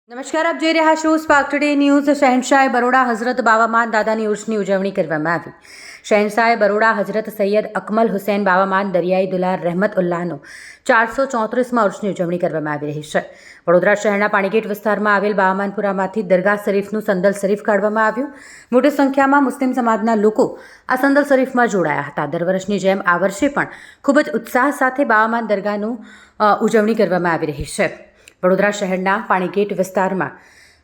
નમસ્કાર, આપ જોઈ રહ્યા છો સ્પાર્ક ટુડે ન્યૂઝ। શહેનશાહ બરોડા હઝરત બાવામાન દાદાની ઉર્સની ઉજવણી કરવામાં આવી। શહેનશાહ બરોડા હઝરત સૈયદ અકમલ હુસૈન બાવામાન દરિયાઈ દુલાર રહેમત ઉલ્લાહનો 434માં ઉર્સની ઉજવણી કરવામાં આવી રહી છે। વડોદરા શહેરના પાણીગેટ વિસ્તારમાં આવેલ બાવામાનપુરામાંથી દરગાહ શરીફનું સંદલ શરીફ કાઢવામાં આવ્યું। મોટી સંખ્યામાં મુસ્લિમ સમાજના લોકો આ સંદલ શરીફમાં જોડાયા હતા। દર વર્ષની જેમ આ વર્ષે પણ ખૂબ જ ઉત્સાહ સાથે બાવામાન દરગાહનું ઉજવણી કરવામાં આવી રહી છે। વડોદરા શહેરના પાણીગેટ વિસ્તારમાં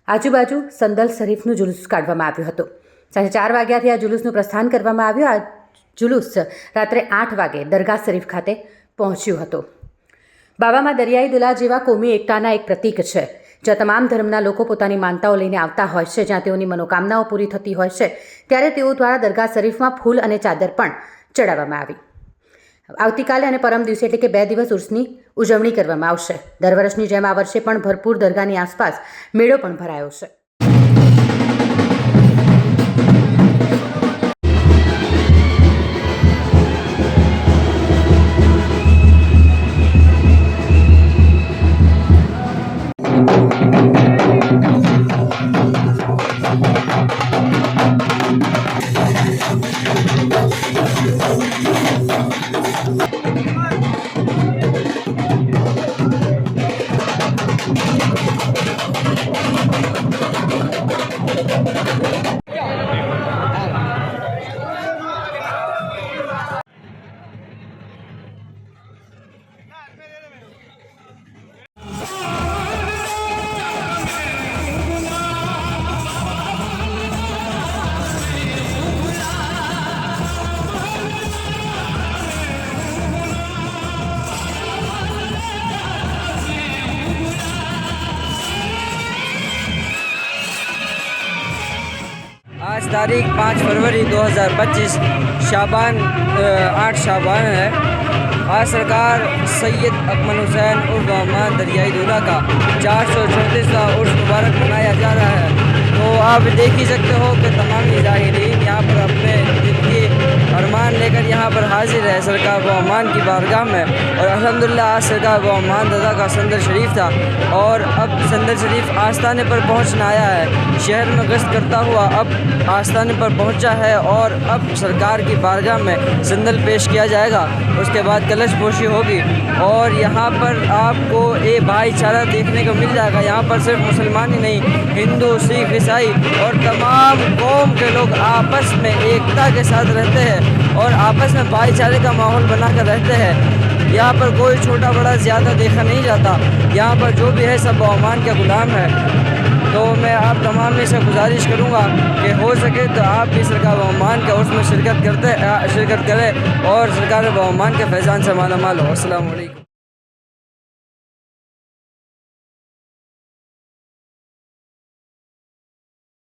આજુબાજુ સંદલ શરીફનું જુલુસ કાઢવામાં આવ્યું હતું। સાંજે 4 વાગ્યાથી આ જુલુસનું પ્રસ્થાન કરવામાં આવ્યું। આ જુલુસ રાત્રે 8 વાગે દરગાહ શરીફ ખાતે પહોંચ્યું હતું। બાવામાં દરિયાઈ દુલા જેવા કોમી એકતાના એક પ્રતીક છે, જ્યાં તમામ ધર્મના લોકો પોતાની માનતાઓ લઈને આવતા હોય છે। જ્યાં તેઓની મનોકામનાઓ પૂરી થતી હોય છે, ત્યારે તેઓ દ્વારા દરગાહ શરીફમાં ફૂલ અને ચાદર પણ ચડાવવામાં આવી। આવતીકાલે અને પરમ દિવસે એટલે કે 2 દિવસ ઉર્સની ઉજવણી કરવામાં આવશે। દર વર્ષની જેમ આ વર્ષે પણ ભરપૂર દરગાહની આસપાસ મેળો પણ ભરાયો છે। आज तारीख 5 फरवरी 2025 शाबान 8 शाबान है। आज सरकार सैयद अकमल हुसैन उर्फ बावामान दरियाई दूल्हा का 434वां उर्स मुबारक मनाया जा रहा है। तो आप देख ही सकते हो कि तमाम ज़ाहिरीन यहाँ पर अपने दिल के अरमान लेकर यहाँ पर हाजिर है सरकार बावामान की बारगाह में। और अल्हम्दुलिल्लाह आज सरकार बावामान दादा का संदल शरीफ था और अब संदल शरीफ आस्थाने पर पहुँचना आया है। शहर में गश्त करता हुआ अब आस्थाने पर पहुँचा है और अब सरकार की बारगाह में संदल पेश किया जाएगा। उसके बाद कलश पोशी होगी और यहाँ पर आपको एक भाईचारा देखने को मिल जाएगा। यहाँ पर सिर्फ मुसलमान ही नहीं, हिंदू, सिख, ईसाई और तमाम कौम के लोग आपस में एकता के साथ रहते हैं और आपस में भाईचारे का माहौल बनाकर रहते हैं। यहाँ पर कोई छोटा बड़ा ज़्यादा देखा नहीं जाता। यहाँ पर जो भी है सब बावामान का गुलाम है। तो मैं आप तमाम में से गुजारिश करूँगा कि हो सके तो आप भी सरकार बावामान के उसमें शिरकत करें और सरकार बावामान के फैज़ान से माला माल हो। अस्सलाम वालेकुम।